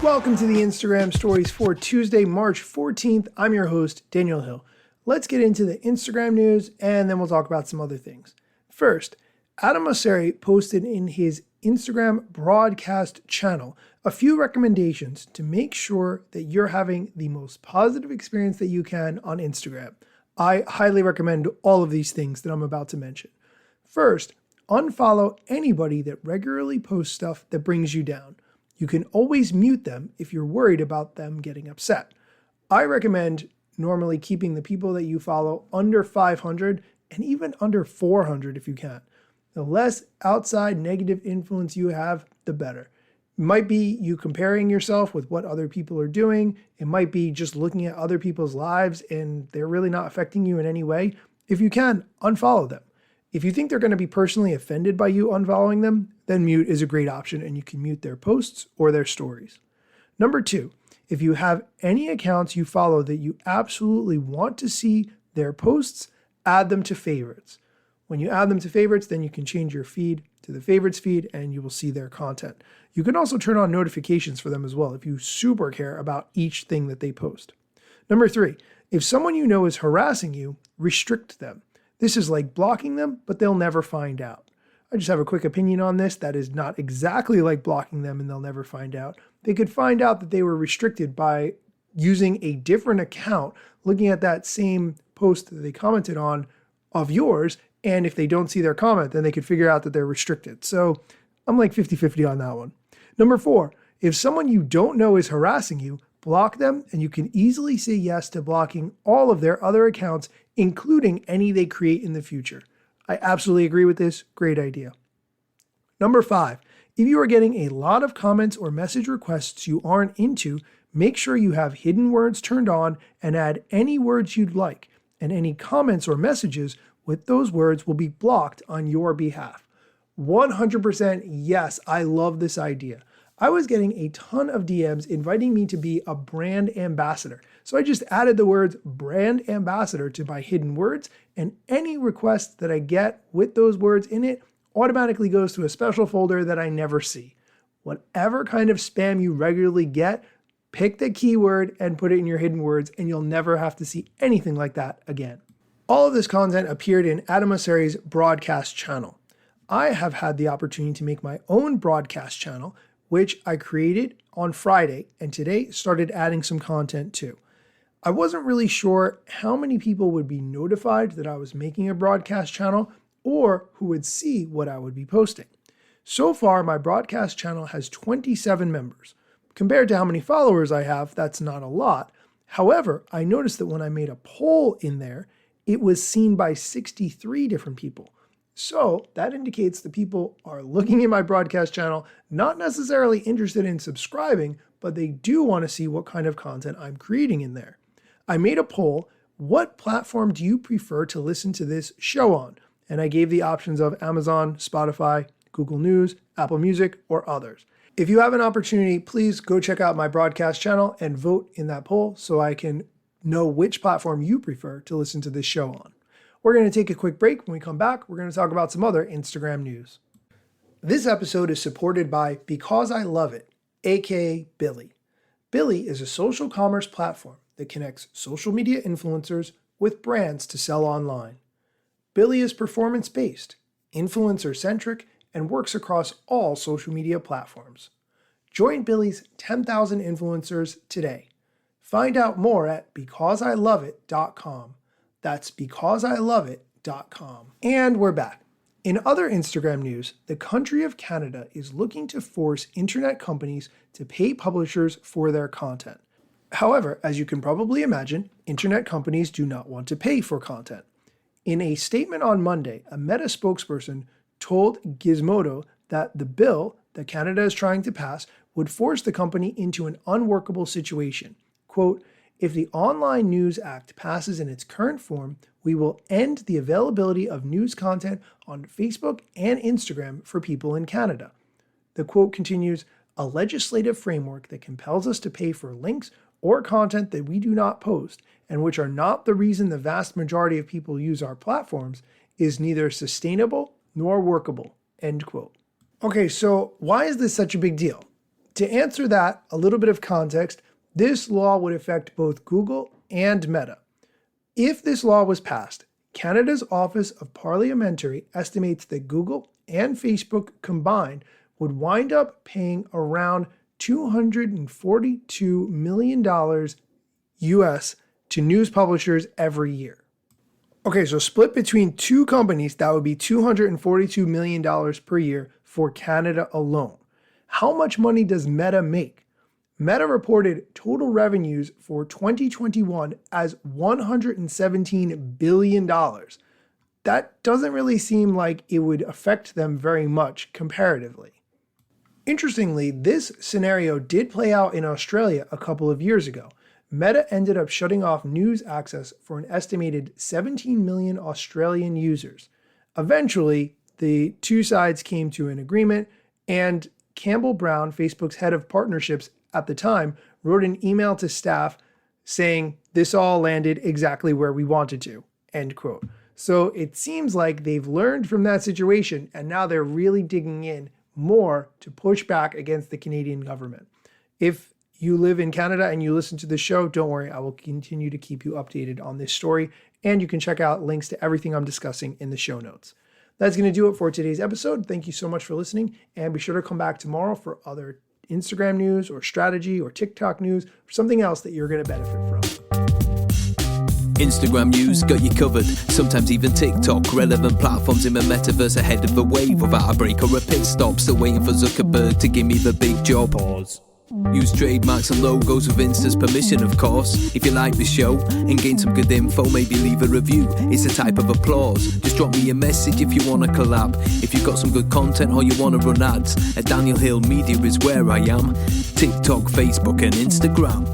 Welcome to the Instagram stories for Tuesday, March 14th. I'm your host, Daniel Hill. Let's get into the Instagram news and then we'll talk about some other things. First, Adam Mosseri posted in his Instagram broadcast channel a few recommendations to make sure that you're having the most positive experience that you can on Instagram. I highly recommend all of these things that I'm about to mention. First, unfollow anybody that regularly posts stuff that brings you down. You can always mute them if you're worried about them getting upset. I recommend normally keeping the people that you follow under 500 and even under 400 if you can. The less outside negative influence you have, the better. It might be you comparing yourself with what other people are doing. It might be just looking at other people's lives and they're really not affecting you in any way. If you can, unfollow them. If you think they're going to be personally offended by you unfollowing them, then mute is a great option and you can mute their posts or their stories. Number 2, if you have any accounts you follow that you absolutely want to see their posts, add them to favorites. When you add them to favorites, then you can change your feed to the favorites feed and you will see their content. You can also turn on notifications for them as well if you super care about each thing that they post. Number 3, if someone you know is harassing you, restrict them. This is like blocking them, but they'll never find out. I just have a quick opinion on this. That is not exactly like blocking them and they'll never find out. They could find out that they were restricted by using a different account, looking at that same post that they commented on of yours. And if they don't see their comment, then they could figure out that they're restricted. So I'm like 50-50 on that one. Number 4, if someone you don't know is harassing you, block them and you can easily say yes to blocking all of their other accounts, including any they create in the future. I absolutely agree with this. Great idea. Number 5, if you are getting a lot of comments or message requests you aren't into, make sure you have hidden words turned on and add any words you'd like, and any comments or messages with those words will be blocked on your behalf. 100% yes, I love this idea. I was getting a ton of DMs inviting me to be a brand ambassador. So I just added the words brand ambassador to my hidden words, and any request that I get with those words in it automatically goes to a special folder that I never see. Whatever kind of spam you regularly get, pick the keyword and put it in your hidden words, and you'll never have to see anything like that again. All of this content appeared in Adam Mosseri's broadcast channel. I have had the opportunity to make my own broadcast channel, which I created on Friday, and today started adding some content too. I wasn't really sure how many people would be notified that I was making a broadcast channel or who would see what I would be posting. So far, my broadcast channel has 27 members. Compared to how many followers I have, that's not a lot. However, I noticed that when I made a poll in there, it was seen by 63 different people. So that indicates the people are looking at my broadcast channel, not necessarily interested in subscribing, but they do want to see what kind of content I'm creating in there. I made a poll, what platform do you prefer to listen to this show on? And I gave the options of Amazon, Spotify, Google News, Apple Music, or others. If you have an opportunity, please go check out my broadcast channel and vote in that poll so I can know which platform you prefer to listen to this show on. We're going to take a quick break. When we come back, we're going to talk about some other Instagram news. This episode is supported by Because I Love It, aka Billy. Billy is a social commerce platform that connects social media influencers with brands to sell online. Billy is performance-based, influencer-centric, and works across all social media platforms. Join Billy's 10,000 influencers today. Find out more at becauseilove.it.com. That's becauseilove.it.com. And we're back. In other Instagram news, the country of Canada is looking to force internet companies to pay publishers for their content. However, as you can probably imagine, internet companies do not want to pay for content. In a statement on Monday, a Meta spokesperson told Gizmodo that the bill that Canada is trying to pass would force the company into an unworkable situation. Quote, if the Online News Act passes in its current form, we will end the availability of news content on Facebook and Instagram for people in Canada. The quote continues, a legislative framework that compels us to pay for links or content that we do not post and which are not the reason the vast majority of people use our platforms is neither sustainable nor workable, end quote. Okay, so why is this such a big deal? to answer that, a little bit of context, this law would affect both Google and Meta. If this law was passed, Canada's Office of Parliamentary estimates that Google and Facebook combined would wind up paying around $242 million US to news publishers every year. Okay, so split between two companies, that would be $242 million per year for Canada alone. How much money does Meta make? Meta reported total revenues for 2021 as $117 billion. That doesn't really seem like it would affect them very much comparatively. Interestingly, this scenario did play out in Australia a couple of years ago. Meta ended up shutting off news access for an estimated 17 million Australian users. Eventually, the two sides came to an agreement, and Campbell Brown, Facebook's head of partnerships at the time, wrote an email to staff saying, "This all landed exactly where we wanted to," end quote. So it seems like they've learned from that situation, and now they're really digging in more to push back against the Canadian government. If you live in Canada and you listen to the show, don't worry, I will continue to keep you updated on this story, and you can check out links to everything I'm discussing in the show notes. That's going to do it for today's episode. Thank you so much for listening, and be sure to come back tomorrow for other Instagram news or strategy or TikTok news or something else that you're going to benefit from. Instagram news got you covered, sometimes even TikTok. Relevant platforms in the metaverse ahead of the wave. Without a break or a pit stop, still waiting for Zuckerberg to give me the big job. Pause. Use trademarks and logos with Insta's permission, of course. If you like the show and gain some good info, maybe leave a review. It's a type of applause. Just drop me a message if you want to collab. If you've got some good content or you want to run ads, at Daniel Hill Media is where I am. TikTok, Facebook and Instagram.